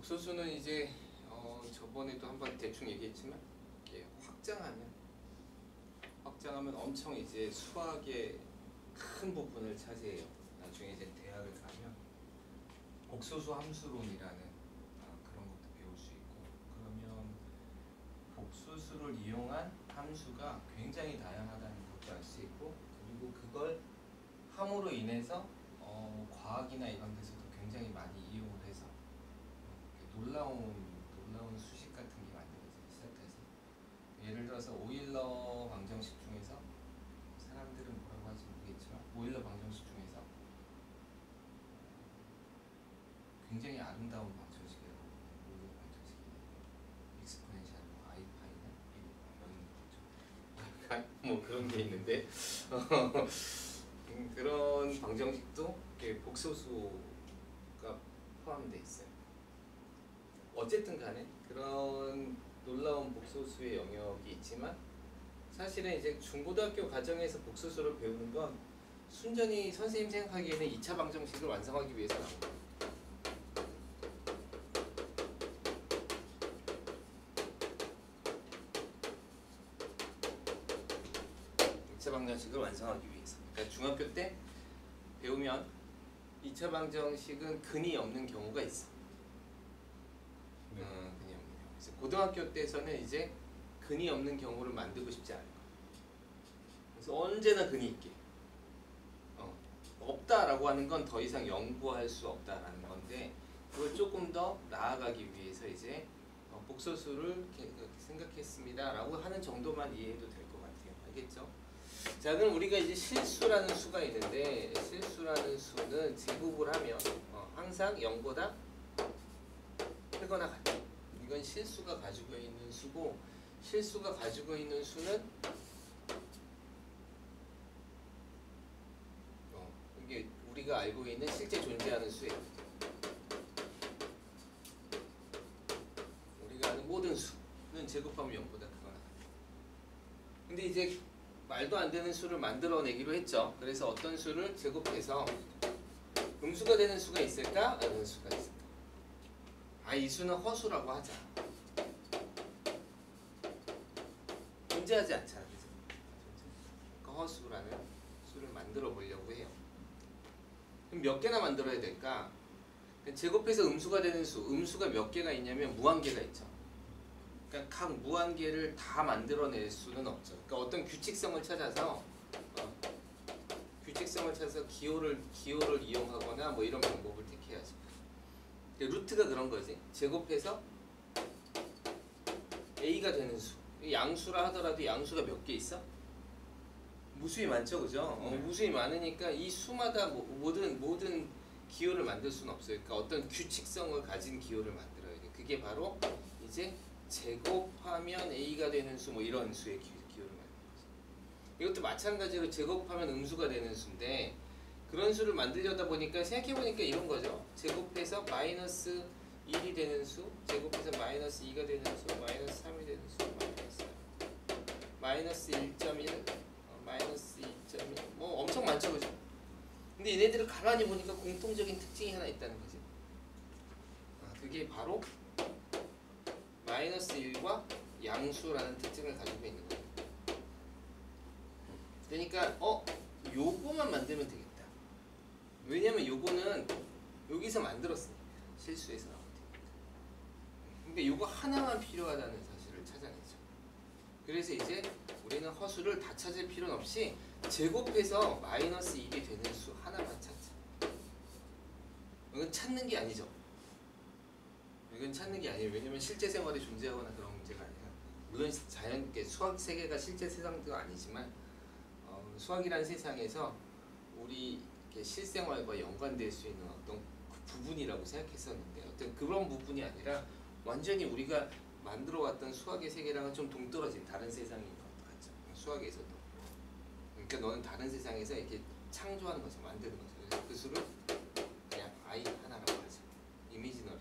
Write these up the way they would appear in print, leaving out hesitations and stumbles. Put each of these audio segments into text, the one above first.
복소수는 이제 저번에도 한번 대충 얘기했지만 이렇게 확장하면 엄청 이제 수학의 큰 부분을 차지해요. 나중에 이제 대학을 가면 복소수 함수론이라는 그런 것도 배울 수 있고, 그러면 복소수를 이용한 함수가 굉장히 다양하다는 것도 알 수 있고, 그리고 그걸 함으로 인해서 과학이나 이런 데서도 굉장히 많이 이용을 해서 놀라운 수식 같은 게 만들어지기 시작해서, 예를 들어서 오일러 방정식 중에서, 사람들은 뭐라고 할지 모르겠지만 오일러 방정식 중에서 굉장히 아름다운 방정식이라고, 오일러 방정식이 익스포넨셜 I 파이는 뭐 그런 게 있는데 그런 방정식도 복소수가 포함되어 있어요. 어쨌든 간에 그런 놀라운 복소수의 영역이 있지만, 사실은 이제 중고등학교 과정에서 복소수를 배우는 건 순전히 선생님 생각하기에는 2차 방정식을 완성하기 위해서 나온 거예요. 2차 방정식을 완성하기 위해서. 그러니까 중학교 때 배우면 2차 방정식은 근이 없는 경우가 있어. 근이 없는 경우. 그래서 고등학교 때에서는 이제 근이 없는 경우를 만들고 싶지 않을 거야. 그래서 언제나 근이 있게. 없다라고 하는 건 더 이상 연구할 수 없다라는 건데, 그걸 조금 더 나아가기 위해서 이제 복소수를 생각했습니다라고 하는 정도만 이해해도 될 것 같아요. 알겠죠? 자, 그럼 우리가 이제 실수라는 수가 있는데, 실수라는 수는 제곱을 하면 항상 0보다 크거나 같아. 이건 실수가 가지고 있는 수고, 실수가 가지고 있는 수는 이게 우리가 알고 있는 실제 존재하는 수예요. 우리가 아는 모든 수는 제곱하면 0보다 크거나 같아. 근데 이제 말도 안 되는 수를 만들어내기로 했죠. 그래서 어떤 수를 제곱해서 음수가 되는 수가 있을까? 아는 수가 있을까? 이 수는 허수라고 하자. 존재하지 않잖아. 그러니까 허수라는 수를 만들어 보려고 해요. 그럼 몇 개나 만들어야 될까? 제곱해서 음수가 되는 수, 음수가 몇 개가 있냐면 무한개가 있죠. 그러니까 각 무한개를 다 만들어낼 수는 없죠. 그러니까 어떤 규칙성을 찾아서 기호를 이용하거나 뭐 이런 방법을 택해야죠. 루트가 그런 거지. 제곱해서 a가 되는 수, 양수라 하더라도 양수가 몇 개 있어? 무수히 많죠, 그죠? 무수히 많으니까 이 수마다 모든 기호를 만들 수는 없어요. 그러니까 어떤 규칙성을 가진 기호를 만들어야 돼. 그게 바로 이제 제곱하면 a가 되는 수, 뭐 이런 수의 기호를 만드는 거죠. 이것도 마찬가지로 제곱하면 음수가 되는 수인데, 그런 수를 만들려다 보니까 생각해보니까 이런 거죠. 제곱해서 마이너스 1이 되는 수, 제곱해서 마이너스 2가 되는 수, 마이너스 3이 되는 수, 마이너스 1.1, 마이너스 2.1, 뭐 엄청 많죠, 그죠? 근데 얘네들을 가만히 보니까 공통적인 특징이 하나 있다는 거지. 그게 바로 마이너스 1과 양수라는 특징을 가지고 있는 거예요. 그러니까 요거만 만들면 되겠다. 왜냐면 요거는 여기서 만들었으니까, 실수해서 나온 테니까. 그러니까 요거 하나만 필요하다는 사실을 찾아내죠. 그래서 이제 우리는 허수를 다 찾을 필요는 없이 제곱해서 마이너스 1이 되는 수 하나만 찾자. 이건 찾는 게 아니죠. 이건 찾는 게 아니에요. 왜냐면 실제 생활에 존재하거나 그런 문제가 아니라, 물론 수학 세계가 실제 세상도 아니지만 수학이라는 세상에서 우리 실생활과 연관될 수 있는 어떤 그 부분이라고 생각했었는데, 어떤 그런 부분이 아니라 완전히 우리가 만들어왔던 수학의 세계랑은 좀 동떨어진 다른 세상인 것 같죠. 수학에서도. 그러니까 너는 다른 세상에서 이렇게 창조하는 거죠. 만드는 거죠. 그래서 그 수를 그냥 I 하나라고 하죠. 이미지너리.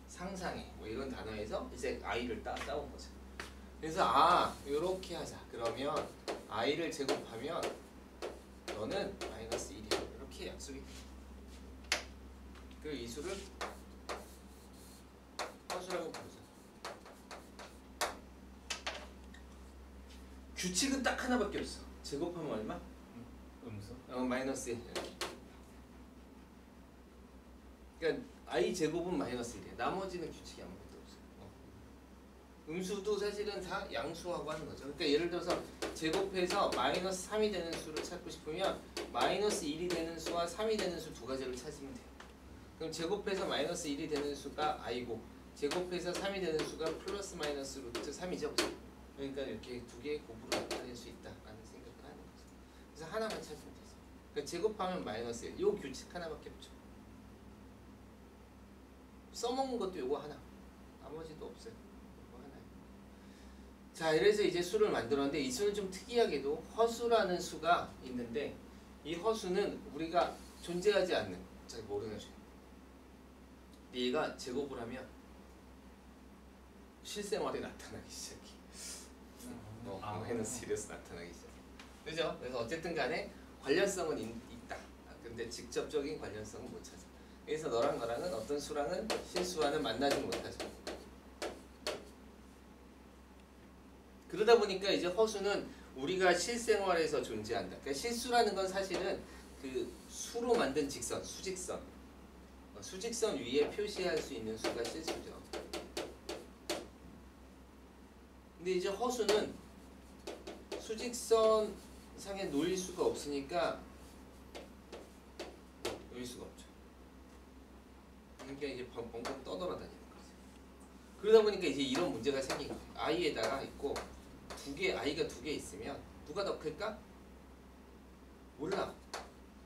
상상해. 뭐 이런 단어에서 이제 I를 따온 거죠. 그래서 요렇게 하자. 그러면 I를 제곱하면 너는 마이너스 1이야. 이렇게 약속이 돼. 그리고 이 수를 허수라고 부르죠. 규칙은 딱 하나밖에 없어. 제곱하면 얼마? 음수? 마이너스 1. 그러니까 i 제곱은 마이너스 1이야. 나머지는 규칙이 아무것도 없어. 음수도 사실은 다 양수하고 하는 거죠. 그러니까 예를 들어서 제곱해서 마이너스 3이 되는 수를 찾고 싶으면 마이너스 1이 되는 수와 3이 되는 수 두 가지를 찾으면 돼요. 그럼 제곱해서 마이너스 1이 되는 수가 i고 제곱해서 3이 되는 수가 플러스 마이너스 루트 3이죠. 그러니까 이렇게 두 개의 곱으로 나타낼 수 있다라는 생각을 하는 거죠. 그래서 하나만 찾으면 되죠. 그러니까 제곱하면 마이너스 1. 이 규칙 하나밖에 없죠. 써먹은 것도 요거 하나. 나머지도 없어요. 요거 하나예요. 자, 이래서 이제 수를 만들었는데 이 수는 좀 특이하게도 허수라는 수가 있는데 이 허수는 우리가 존재하지 않는, 잘 모르는 수예요. 얘가 제곱을 하면 실생활에 나타나기 시작해. 마이너스 1에서 나타나기 시작해. 그죠? 그래서 어쨌든 간에 관련성은 있다. 근데 직접적인 관련성은 못 찾아. 그래서 너랑 나랑은 어떤 수랑은 실수와는 만나지 못하죠. 그러다 보니까 이제 허수는 우리가 실생활에서 존재한다. 그러니까 실수라는 건 사실은 그 수로 만든 직선, 수직선. 수직선 위에 표시할 수 있는 수가 실수죠. 근데 이제 허수는 수직선 상에 놓일 수가 없으니까 놓일 수가 없죠. 그러니까 이제 벙벙 떠돌아다니는 거죠. 그러다 보니까 이제 이런 문제가 생긴 거예요. i에다가 있고 i가 두 개 있으면 누가 더 클까? 몰라.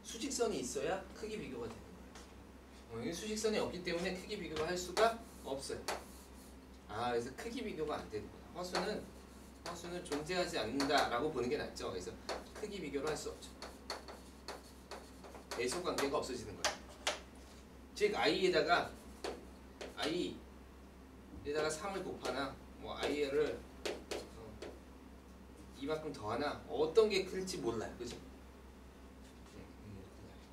수직선이 있어야 크기 비교가 되는 거예요. 수직선이 없기 때문에 크기 비교가 할 수가 없어요. 그래서 크기 비교가 안 되는구나. 허수는 존재하지 않는다라고 보는 게 낫죠. 그래서 크기 비교를 할 수 없죠. 배수 관계가 없어지는 거예요. 즉 i에다가 3을 곱하나 뭐 i를 이만큼 더하나 어떤 게 클지 몰라요. 그죠?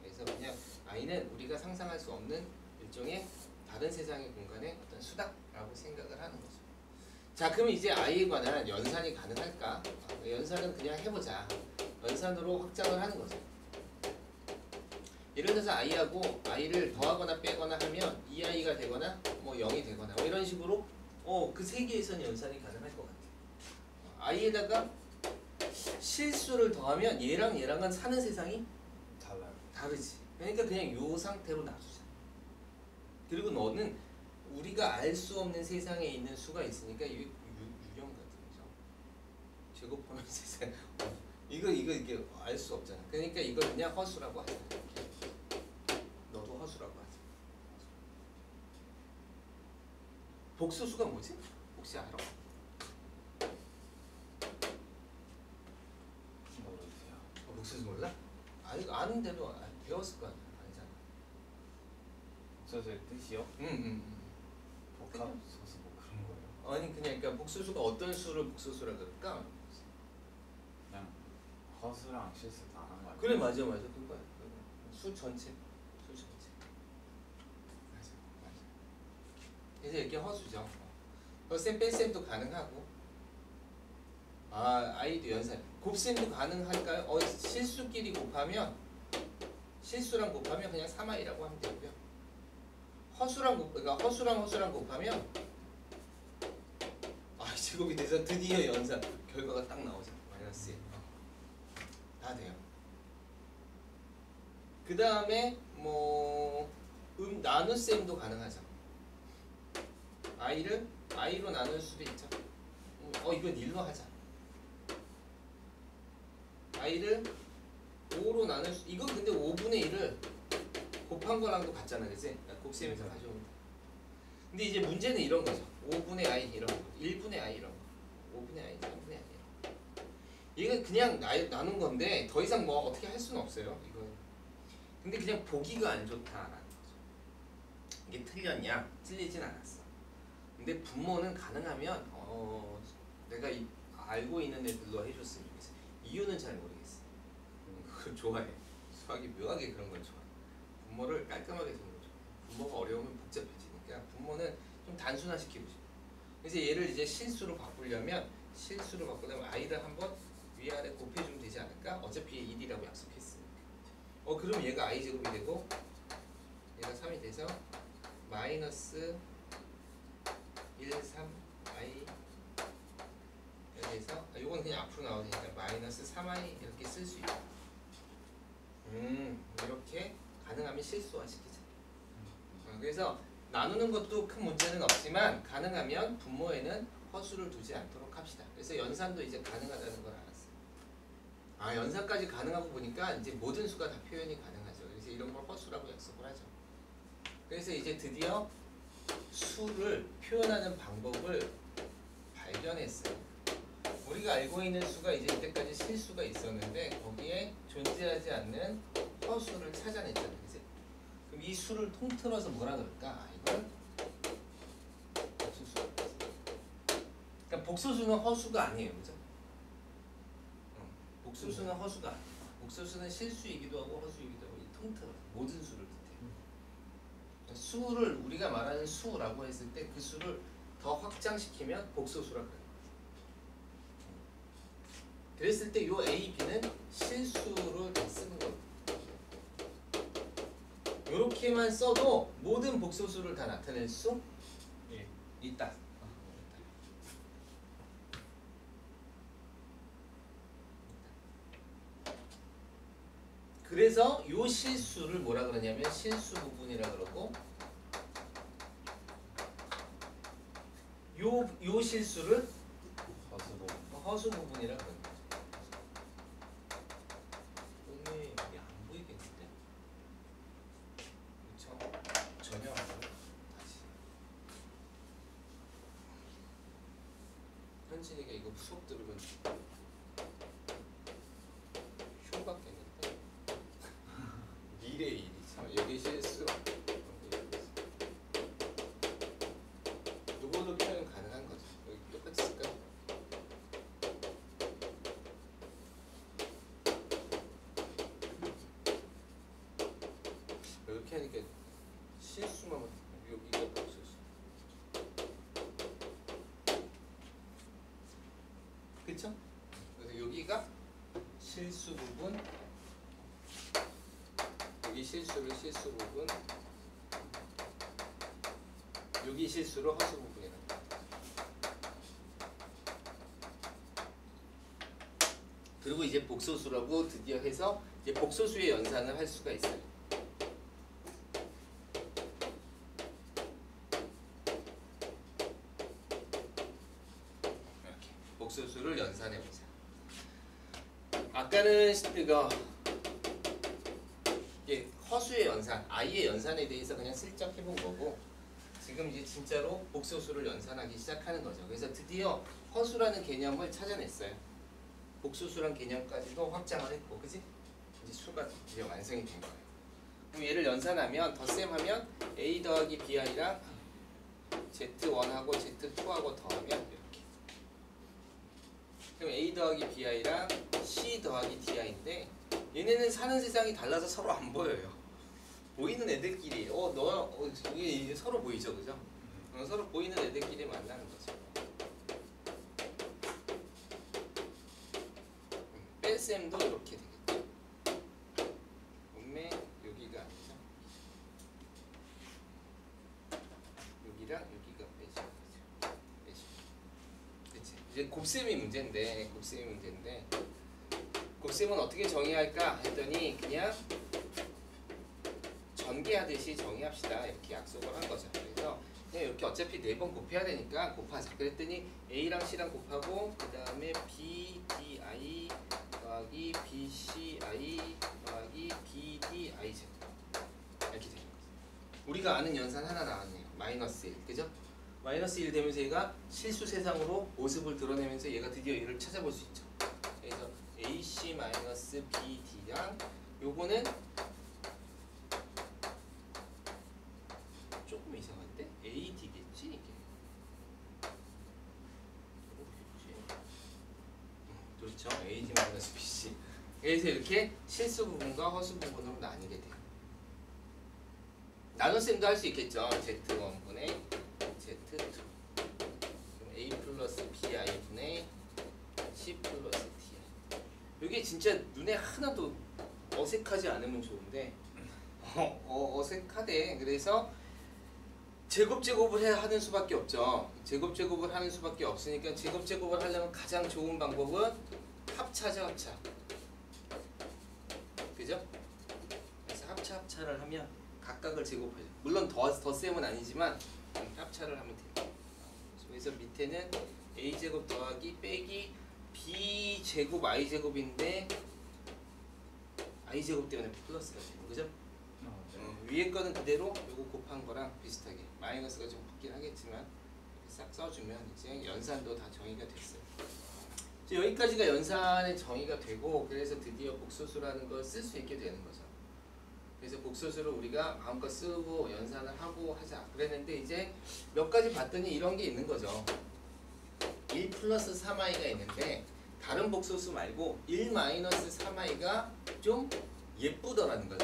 그래서 그냥 i는 우리가 상상할 수 없는 일종의 다른 세상의 공간의 어떤 수다라고 생각을 하는 거죠. 자, 그럼 이제 i에 관한 연산이 가능할까? 연산은 그냥 해보자. 연산으로 확장을 하는 거죠. 예를 들어서 i하고 i를 더하거나 빼거나 하면 2i가 되거나 뭐 0이 되거나 뭐 이런 식으로 그 세 개에서는 연산이 가능할 것 같아요. i에다가 실수를 더하면 얘랑은 사는 세상이 달라요. 다르지. 그러니까 그냥 요 상태로 놔두자. 그리고 너는 우리가 알 수 없는 세상에 있는 수가 있으니까 이게 유령 같은 거죠. 제곱하면 세상 이게 알 수 없잖아. 그러니까 이걸 그냥 허수라고 하자. 너도 허수라고 하자. 복수수가 뭐지? 혹시 알아? 모르세요. 복수수 몰라? 아는데도 배웠을 거 아니야. 아니잖아. 복수수의 뜻이요? 복합 소수 뭐 그런 거예요? 아니 그러니까 복수수가 어떤 수를 복수수라 그럴까? 그냥 허수랑 실수 다 하는 거 아니에요? 그래 맞아 그거야. 수 전체. 맞아. 그래서 이렇게 허수죠. 셈 뺄셈도 가능하고. i도 연산. 곱셈도 가능할까요? 실수끼리 곱하면 실수랑 곱하면 그냥 3i라고 하면 되고요. 그러니까 허수랑 곱하면 제곱이 돼서 드디어 연산 결과가 딱 나오죠. 마이너스 1. 다 돼요. 그 다음에 뭐 나눗셈도 가능하죠. i로 나눌 수도 있죠. 이건 1로 하자. i를 5로 나눌 수. 이건 근데 5분의 1을 곱한 거랑도 같잖아, 그치? 곱셈에서 가져오면 돼. 근데 이제 문제는 이런 거죠. 5분의 i 이런 거, 1분의 i 이런 거, 5분의 i, 3분의 i 이런 거. 이건 그냥 나눈 건데 더 이상 뭐 어떻게 할 수는 없어요. 이건. 근데 그냥 보기가 안 좋다라는 거죠. 이게 틀렸냐? 틀리진 않았어. 근데 분모는 가능하면 내가 알고 있는 애들로 해줬으면 좋겠어. 이유는 잘 모르겠어. 그걸 좋아해. 수학이 묘하게 그런 걸 좋아해. 분모를 깔끔하게 두는 거 좋아해. 분모가 어려우면 복잡해지니까 분모는 좀 단순화시키고 싶어. 그래서 얘를 이제 실수로 바꾸려면 i를 한번 위아래 곱해주면 되지 않을까? 어차피 얘 1이라고 약속했으니까. 그럼 얘가 i제곱이 되고 얘가 3이 돼서 마이너스 1, 3, i 여기에서 이건 그냥 앞으로 나오니까 마이너스 3i 이렇게 쓸 수 있다. 이렇게 가능하면 실수화 시키자. 그래서 나누는 것도 큰 문제는 없지만 가능하면 분모에는 허수를 두지 않도록 합시다. 그래서 연산도 이제 가능하다는 걸 알았어요. 연산까지 가능하고 보니까 이제 모든 수가 다 표현이 가능하죠. 그래서 이런 걸 허수라고 약속을 하죠. 그래서 이제 드디어 수를 표현하는 방법을 발견했어요. 우리가 알고 있는 수가 이제 이때까지 실수가 있었는데 거기에 존재하지 않는 허수를 찾아냈잖아요. 그치? 그럼 이 수를 통틀어서 뭐라 그럴까? 이걸 복수수. 그러니까 복수수는 허수가 아니에요. 그죠? 복수수는 허수가 아니에요. 복수수는 실수이기도 하고 허수이기도 하고 통틀어서 모든 수를 뜻해요. 수를 우리가 말하는 수라고 했을 때 그 수를 더 확장시키면 복소수라고 그래요. 그랬을 때 요 A, B는 실수를 다 쓰는 거예요. 이렇게만 써도 모든 복소수를 다 나타낼 수 있다. 그래서 요 실수를 뭐라 그러냐면 실수 부분이라 그러고 요 실수를 허수 부분이라 그러는 거죠. 오늘 여기 안 보이겠는데? 그렇죠? 전혀 안 보여. 다시. 현진이가 이거 수업 들으면 흉 받겠는데? 미래의 일이지. 여기 실수. 요걸로 표현 가능한 거죠. 여기 똑같이 쓸까? 이렇게 하니까 실수만 여기가 복수수. 그쵸? 그래서 여기가 실수 부분, 여기 실수를 실수 부분, 여기 실수로 허수 부분이라고. 그리고 이제 복소수라고 드디어 해서 이제 복소수의 연산을 할 수가 있어요. 이렇게 복소수를 연산해 보자. 아까는 이거 허수의 연산, i의 연산에 대해서 그냥 슬쩍 해본 거고. 지금 이제 진짜로 복소수를 연산하기 시작하는 거죠. 그래서 드디어 허수라는 개념을 찾아냈어요. 복소수란 개념까지도 확장을 했고, 그지? 이제 수가 이제 완성이 된 거예요. 그럼 얘를 연산하면 덧셈하면 a 더하기 bi랑 z1하고 z2하고 더하면 이렇게. 그럼 a 더하기 bi랑 c 더하기 di인데 얘네는 사는 세상이 달라서 서로 안 보여요. 보이는 애들끼리 이게 서로 보이죠, 그죠? 서로 보이는 애들끼리 만나는 거죠. 뺄셈도 이렇게 되겠죠. 몸매 여기가 아니죠. 여기랑 여기가 빼죠. 그치? 이제 곱셈이 문제인데 곱셈은 어떻게 정의할까 했더니 그냥 전개하듯이 정의합시다 이렇게 약속을 한 거죠. 그래서 그냥 이렇게 어차피 4번 곱해야 되니까 곱하자. 그랬더니 A랑 C랑 곱하고 그 다음에 BDI 더하기 BCI 더하기 BDI 제곱 이렇게 되는 거죠. 우리가 아는 연산 하나 나왔네요. 마이너스 1, 그죠? 마이너스 1 되면서 얘가 실수 세상으로 모습을 드러내면서 얘가 드디어 얘를 찾아볼 수 있죠. 그래서 AC 마이너스 BD랑 요거는 조금 이상한데? AD겠지 이게? 그렇죠. AD 마이너스 BC. 그래서 이렇게 실수 부분과 허수 부분으로 나뉘게 돼요. 나눗셈도 할 수 있겠죠. Z1분의 Z2 그럼 A 플러스 BI 분의 C 플러스 DI. 이게 진짜 눈에 하나도 어색하지 않으면 좋은데 어색하대. 그래서 제곱을 하는 수밖에 없죠. 제곱을 하는 수밖에 없으니까 제곱을 하려면 가장 좋은 방법은 합차죠. 합차. 그죠? 그래서 합차를 하면 각각을 제곱하죠. 물론 더 셈은 아니지만 합차를 하면 돼요. 그래서 밑에는 a제곱 더하기 빼기 b제곱 i제곱인데 i제곱 때문에 플러스가 되고 그죠? 위에 거는 그대로 요거 곱한 거랑 비슷하게 마이너스가 좀 붙긴 하겠지만 싹 써주면 이제 연산도 다 정의가 됐어요. 이제 여기까지가 연산의 정의가 되고 그래서 드디어 복소수라는 걸 쓸 수 있게 되는 거죠. 그래서 복소수를 우리가 마음껏 쓰고 연산을 하고 하자 그랬는데 이제 몇 가지 봤더니 이런 게 있는 거죠. 1 플러스 3i가 있는데 다른 복소수 말고 1 마이너스 3i가 좀 예쁘더라는 거야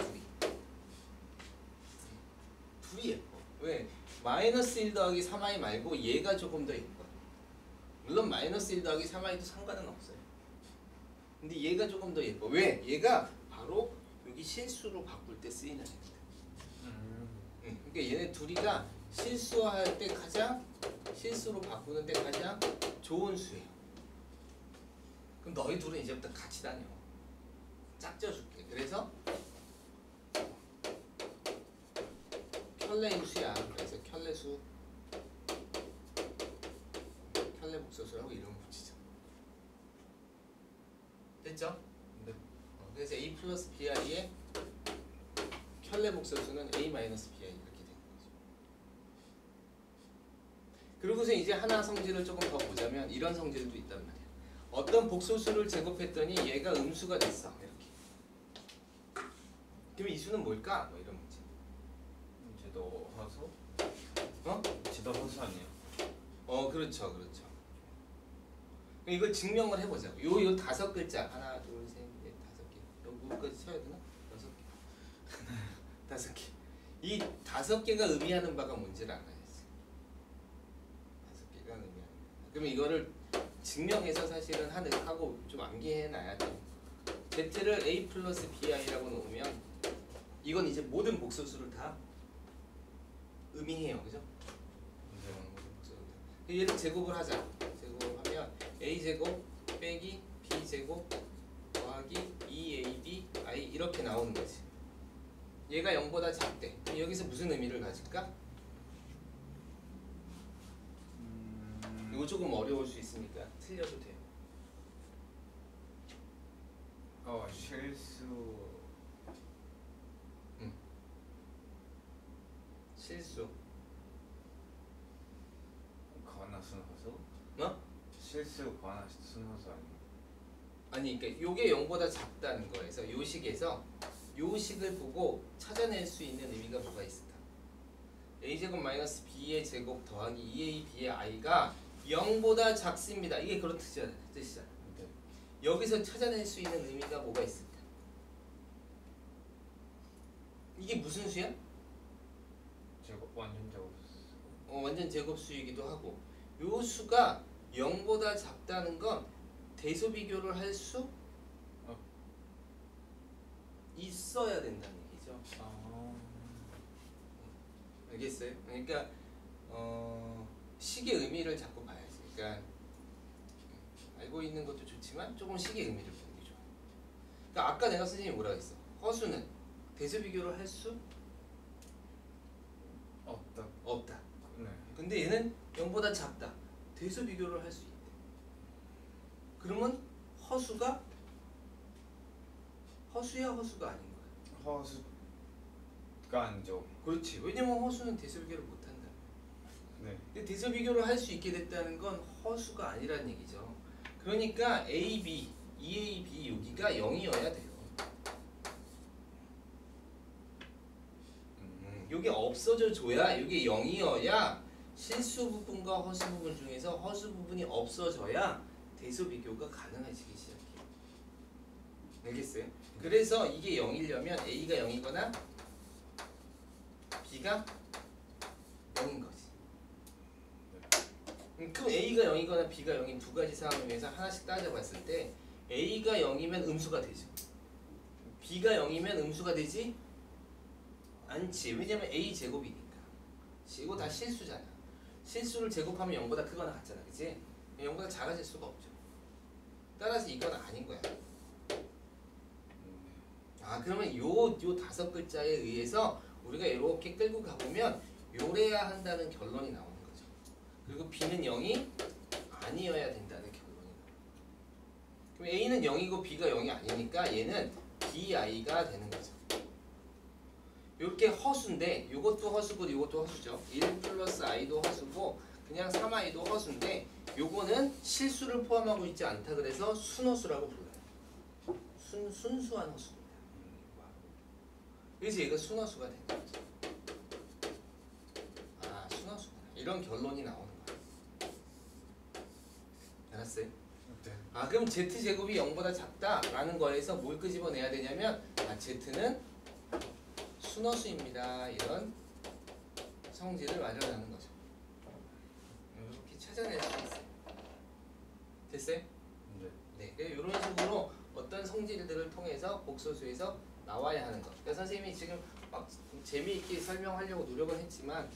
둘이 예뻐. 왜? 마이너스 1 더하기 3i 말고 얘가 조금 더 예뻐. 물론 마이너스 1 더하기 3i도 상관은 없어요. 근데 얘가 조금 더 예뻐. 왜? 얘가 바로 여기 실수로 바꿀 때 쓰이는 애거든. 그러니까 얘네 둘이가 실수할 때 가장 실수로 바꾸는 데 가장 좋은 수예요. 그럼 너희 둘은 이제부터 같이 다녀. 짝져줄게. 그래서 켤레인 수야. 그래서 켤레수, 켤레 복소수라고 이름을 붙이죠. 됐죠? 네. 그래서 a 플러스 bi의 켤레 복소수는 a 마이너스 bi 이렇게 되는 거죠. 그리고서 이제 하나 성질을 조금 더 보자면 이런 성질도 있단 말이야. 어떤 복소수를 제곱했더니 얘가 음수가 됐어. 이렇게. 그럼 이 수는 뭘까? 뭐 이런 문제. 지도 허수? 어? 지도 허수 아니에요? 그렇죠. 이걸 증명을 해보자고. 요 5글자 하나, 둘, 셋, 넷, 5개. 요거까지 쳐야 되나? 6개. 5개. 이 5개가 의미하는 바가 뭔지를 알아야지. 5개가 의미하는 바. 그러면 이거를 증명해서 사실은 하고 좀 암기해놔야 돼. z를 a 플러스 bi라고 놓으면 이건 이제 모든 복소수를 다 의미해요, 그죠? 얘를 제곱을 하자. 제곱하면 a 제곱 빼기 b 제곱 더하기 2ab i 이렇게 나오는 거지. 얘가 0보다 작대. 그럼 여기서 무슨 의미를 가질까? 이거 조금 어려울 수 있으니까 틀려도 돼요. 실수. 거나 순허수? 어? 실수 거나 순허수 아니에요? 아니 그러니까 요게 0보다 작다는 거에서 요 식에서 요 식을 보고 찾아낼 수 있는 의미가 뭐가 있을까? a제곱 마이너스 b의 제곱 더하기 2ab의 i가 0보다 작습니다. 이게 그런 뜻이잖아. 네. 여기서 찾아낼 수 있는 의미가 뭐가 있을까? 이게 무슨 수야? 제곱 완전 제곱. 완전 제곱수이기도 하고 요 수가 0보다 작다는 건 대소 비교를 할 수 있어야 된다는 얘기죠. 알겠어요? 그러니까 식의 의미를 자꾸 봐야지. 그러니까 알고 있는 것도 좋지만 조금 식의 의미를 보는 게 좋아. 그러니까 아까 내가 선생님이 뭐라고 했어? 허수는 대소 비교를 할 수 없다. 네. 근데 얘는 0보다 작다. 대소 비교를 할 수 있대. 그러면 허수가 허수야 허수가 아닌 거야. 허수가 아니죠. 그렇지. 왜냐면 허수는 대소 비교를 못 한다. 네. 근데 대소 비교를 할 수 있게 됐다는 건 허수가 아니라는 얘기죠. 그러니까 AB, 2AB 여기가 0이어야 돼요. 이게 없어져 줘야 이게 0이어야 실수 부분과 허수 부분 중에서 허수 부분이 없어져야 대소 비교가 가능해지기 시작해요. 알겠어요? 그래서 이게 0이려면 A가 0이거나 B가 0인 거지. 그럼 A가 0이거나 B가 0인 두 가지 상황을 위해서 하나씩 따져봤을 때 A가 0이면 음수가 되죠. B가 0이면 음수가 되지 않지. 왜냐면 A 제곱이니까. 이거 다 실수잖아. 실수를 제곱하면 0보다 크거나 같잖아, 그치? 0보다 작아질 수가 없죠. 따라서 이건 아닌 거야. 아, 그러면 요 다섯 글자에 의해서 우리가 이렇게 끌고 가보면 요래야 한다는 결론이 나오는 거죠. 그리고 B는 0이 아니어야 된다는 결론이 나와요. 그럼 A는 0이고 B가 0이 아니니까 얘는 BI가 되는 거죠. 이렇게 허수인데 이것도 허수고 이것도 허수죠. 1 플러스 i도 허수고 그냥 3i도 허수인데 요거는 실수를 포함하고 있지 않다 그래서 순허수라고 불러요. 순수한 허수입니다. 그래서 얘가 순허수가 되는 거죠. 아, 순허수구나. 이런 결론이 나오는 거예요. 알았어요? 네. 아, 그럼 z제곱이 0보다 작다라는 거에서 뭘 끄집어내야 되냐면 아, z는 순허수입니다. 이런 성질을 마련하는 거죠. 이렇게 찾아낼 수 있어요. 됐어요? 네. 네. 이런 식으로 어떤 성질들을 통해서 복소수에서 나와야 하는 거. 그러니까 선생님이 지금 막 재미있게 설명하려고 노력은 했지만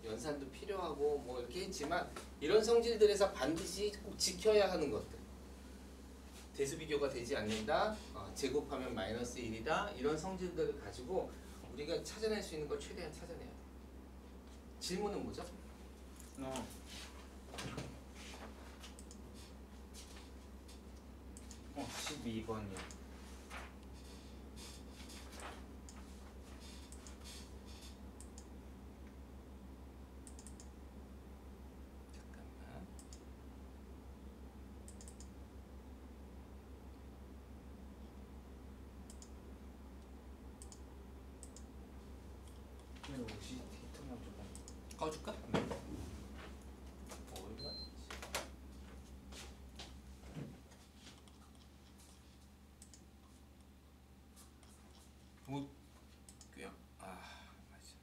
연산도 필요하고 뭐 이렇게 했지만 이런 성질들에서 반드시 꼭 지켜야 하는 것들. 대수비교가 되지 않는다. 제곱하면 마이너스 1이다. 이런 성질들을 가지고 우리가 찾아낼 수 있는 걸 최대한 찾아내야 돼. 질문은 뭐죠? 12번이요. 잠깐만. 혹시 히트만 조금. 꺼줄까? 네. 얼마? 뭐야? 아, 맞아.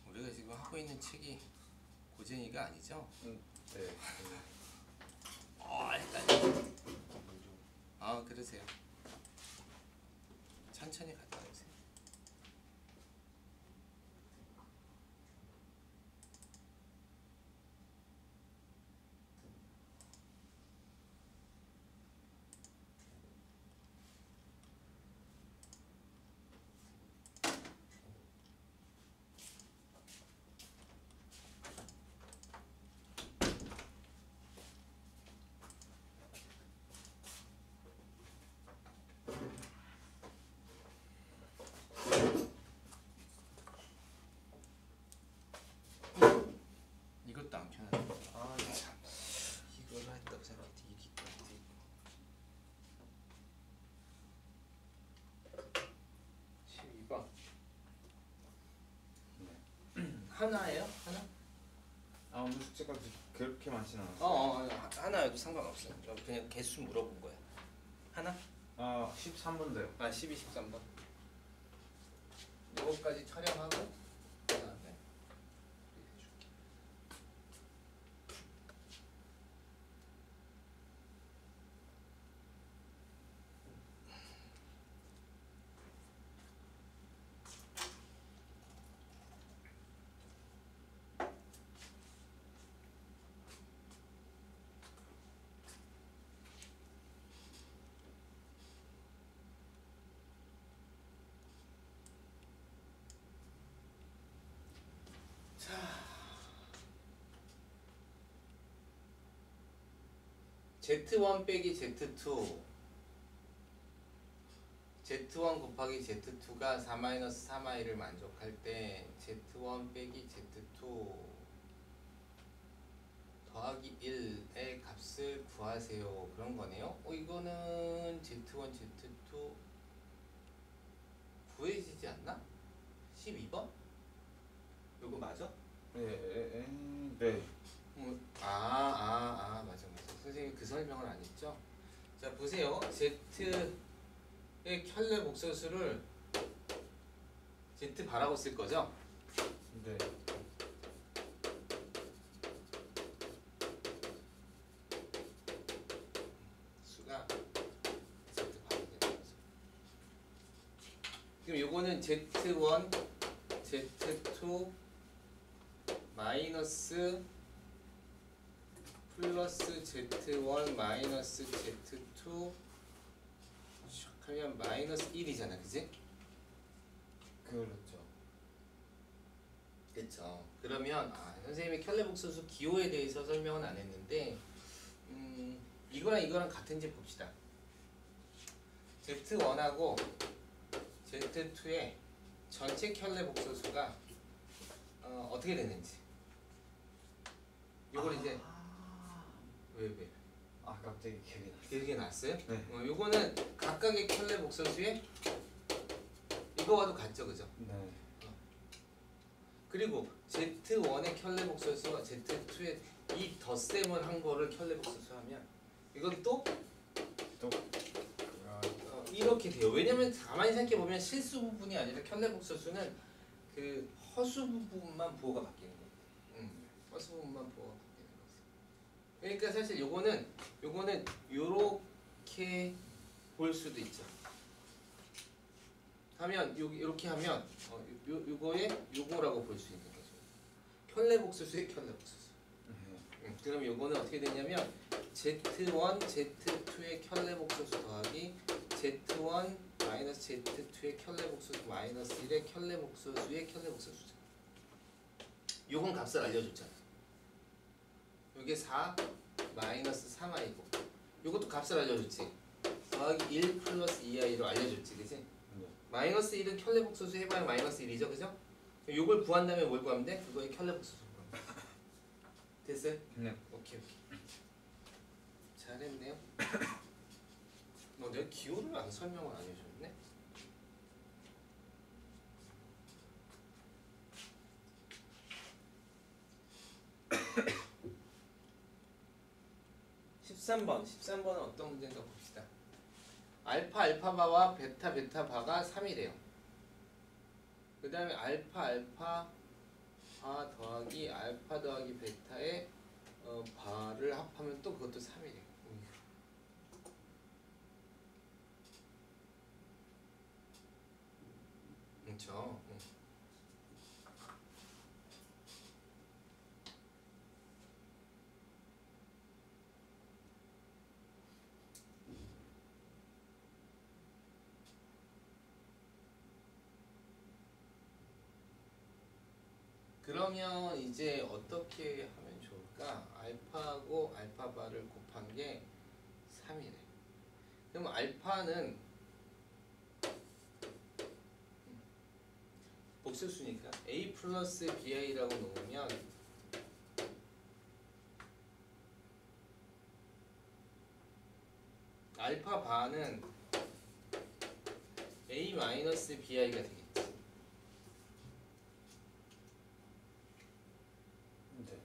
우리가 지금 하고 있는 책이 고쟁이가 아니죠? 네. 헷갈려. 아, 그러세요. 천천히 갔다 오세요. 이것도 안 켜놨네. 아, 참. 이걸 했다고 생각했지. 이게 있고. 12번. 하나예요? 하나? 아, 오늘 숙제가 그렇게 많지는 않았어요. 하나여도 상관없어요. 저 그냥 개수 물어본 거야. 하나? 13번도요. 12, 13번. 요거까지 촬영하고 그다음에 해줄게. Z1 빼기 Z2 Z1 곱하기 Z2가 4-3i를 만족할 때 Z1 빼기 Z2 더하기 1의 값을 구하세요. 그런 거네요. 이거는 Z1, Z2 구해지지 않나? 12번? 이거 맞아? 네. 맞아. 선생님 그 설명을 안 했죠? 자, 보세요. Z의 켤레 복소수를 Z 바라고 쓸 거죠? 네. 그럼 요거는 Z1, Z2 마이너스 플러스 Z1 마이너스 Z2 하면 마이너스 1이잖아, 그지? 그렇죠. 그쵸. 그러면 선생님이 켤레복소수 기호에 대해서 설명은 안 했는데 이거랑 이거랑 같은지 봅시다. Z1하고 Z2의 전체 켤레복소수가 어떻게 되는지 요걸 이제 왜? 갑자기 기억이 났어요. 기억이 났어요? 네. 요거는 각각의 켤레복소수의 이거와도 같죠, 그죠? 네. 그리고 Z1의 켤레복소수와 Z2의 이 덧셈을 한 거를 켤레복소수 하면 이건 또 이렇게 돼요. 왜냐면 가만히 생각해 보면 실수 부분이 아니라 켤레복소수는 그 허수 부분만 부호가 바뀌는 거예요. 허수 부분만 부호가 바뀌는 거지. 그러니까 사실 요거는 요렇게 볼 수도 있죠. 하면 이렇게 하면 요거의 요거라고 볼 수 있는 거죠. 켤레복소수의 켤레복소수. 그럼 요거는 어떻게 되냐면 Z1, Z2의 켤레복소수 더하기 Z1 마이너스 Z2의 켤레복소수 마이너스 1의 켤레복소수의 켤레복소수죠. 요건 값을 알려줬잖아. 요게 4 마이너스 3i고 요것도 값을 알려줬지. 더하기 1 플러스 2i로 알려줬지, 그치? 네. 마이너스 1은 켤레복소수 해봐야 마이너스 1이죠, 그죠? 요걸 구한 다음에 뭘 구하면 돼? 그거의 켤레복소수 구하면 돼. 됐어요? 네. 오케이. 잘했네요. 내가 기호를 안 설명을 안 해줬네. (13번) 은 어떤 문제인가 봅시다. 알파바와 베타바가 3이래요. 그 다음에 알파 바 더하기 알파 더하기 베타의 바를 합하면 또 그것도 3이래요. 그렇죠. 그러면 이제 어떻게 하면 좋을까? 알파하고 알파바를 곱한 게 3이래. 그럼 알파는 복수수니까 a 플러스 bi라고 놓으면 알파바는 a 마이너스 bi가 되겠지. 네.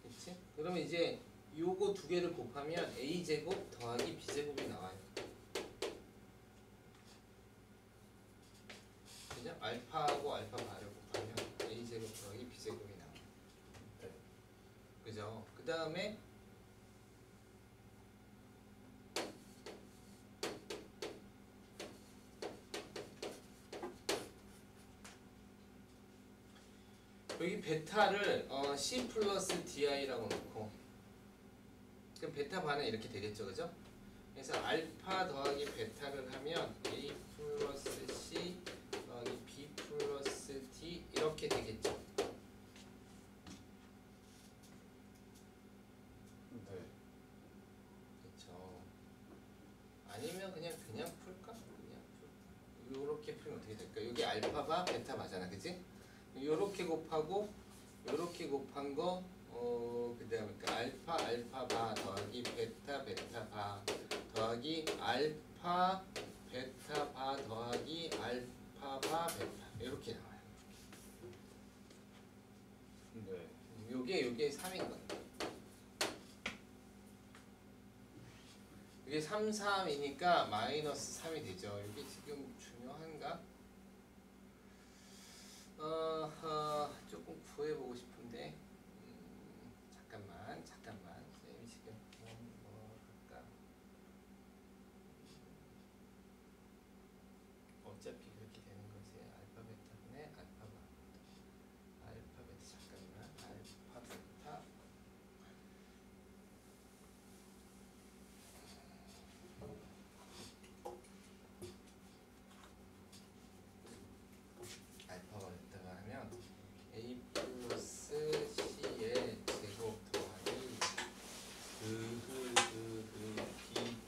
그치? 그러면 이제 요거 두 개를 곱하면 a 제곱 더하기 b 제곱이 나와요. 그죠? 알파하고 알파바를 곱하면 a 제곱 더하기 b 제곱이 나와요. 네. 그죠? 그 다음에 여기 베타를 C 플러스 DI라고 놓고 그럼 베타 반은 이렇게 되겠죠, 그죠? 그래서 알파 더하기 베타를 하면 A 플러스 C 더하기 B 플러스 D 이렇게 되겠죠. 네. 그렇죠. 아니면 그냥 풀까? 요렇게 풀면 어떻게 될까? 여기 알파바 베타바잖아, 그지? 요렇게 곱하고 요렇게 곱한 거 그다음에 알파바 더하기 베타바 더하기 알파 베타바 더하기 알파바 베타 이렇게 나와요. 네. 요게 3인 건데. 이게 3, 3이니까 마이너스 3이 되죠. 이게 지금 중요한가? 조금 구해보고 싶은데 잠깐만 선생님이 지금 뭐 할까? D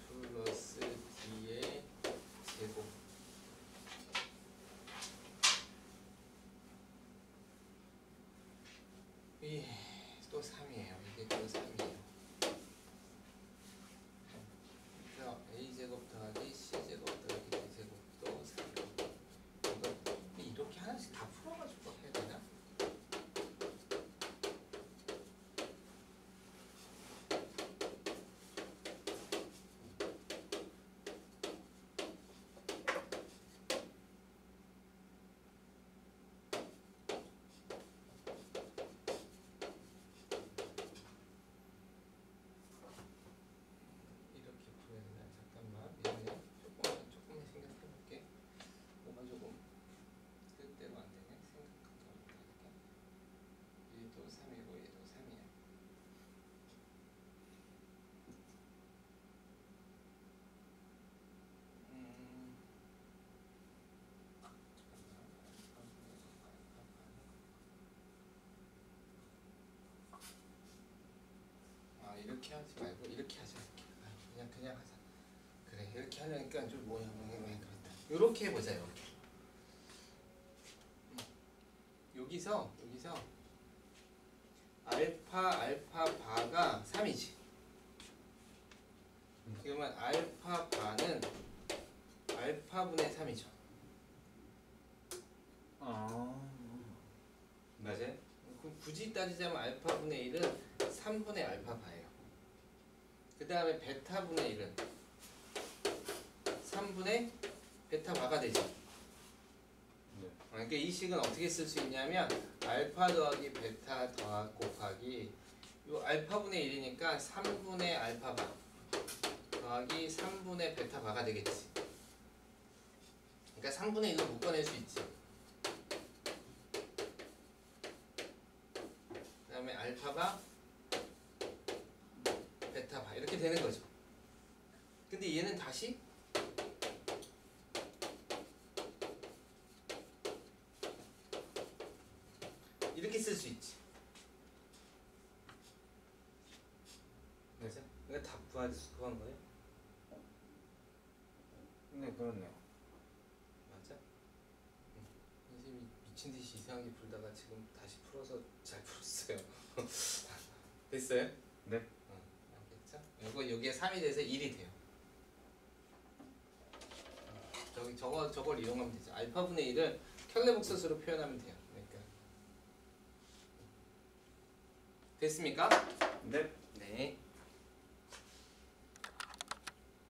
플러스 D의 제곱. 또 3이에요. 이게 또 3이에요. 그래서 A제곱 더하기 C제곱 더하기 D제곱 또 3. 이거 이렇게 하나씩 다 풀어가지고 해야 되나? 이렇게 풀어야 되나? 잠깐만. 미안해. 조금만 생각해볼게. 뭐가 조금 뜻대로 안 되네. 생각한 대로 다르게. 얘도 3이고 얘도 3이야. 이렇게 하지 말고 이렇게 하자. 이렇게. 그냥 하자. 그래, 이렇게 하려니까 좀 모양이 그렇다. 이렇게 해보자. 이렇게. 여기서 알파 바가 3이지. 그러면 알파 바는 알파분의 3이죠. 맞아요? 그럼 굳이 따지자면 알파분의 1은 3분의 알파 바예요. 그 다음에 베타분의 1은 3분의 베타 바가 되죠. 네. 그러니까 이 식은 어떻게 쓸 수 있냐면 알파 더하기 베타 곱하기 요 알파분의 1이니까 3분의 알파 바 더하기 3분의 베타 바가 되겠지. 그러니까 3분의 1로 묶어낼 수 있지. 그 다음에 알파 바 베타 바 이렇게 되는 거죠. 근데 얘는 다시 이렇게 쓸 수 있지. 맞아? 이거 다 구한 거예요? 네, 그렇네요. 맞아? 선생님이 미친 듯이 이상하게 풀다가 지금 다시 풀어서 잘 풀었어요. 됐어요? 네. 알겠죠? 여기에 3이 돼서 1이 돼요. 저걸 이용하면 되죠. 알파분의 1을 켤레복소수로 표현하면 돼요. 그러니까 됐습니까? 네. 네.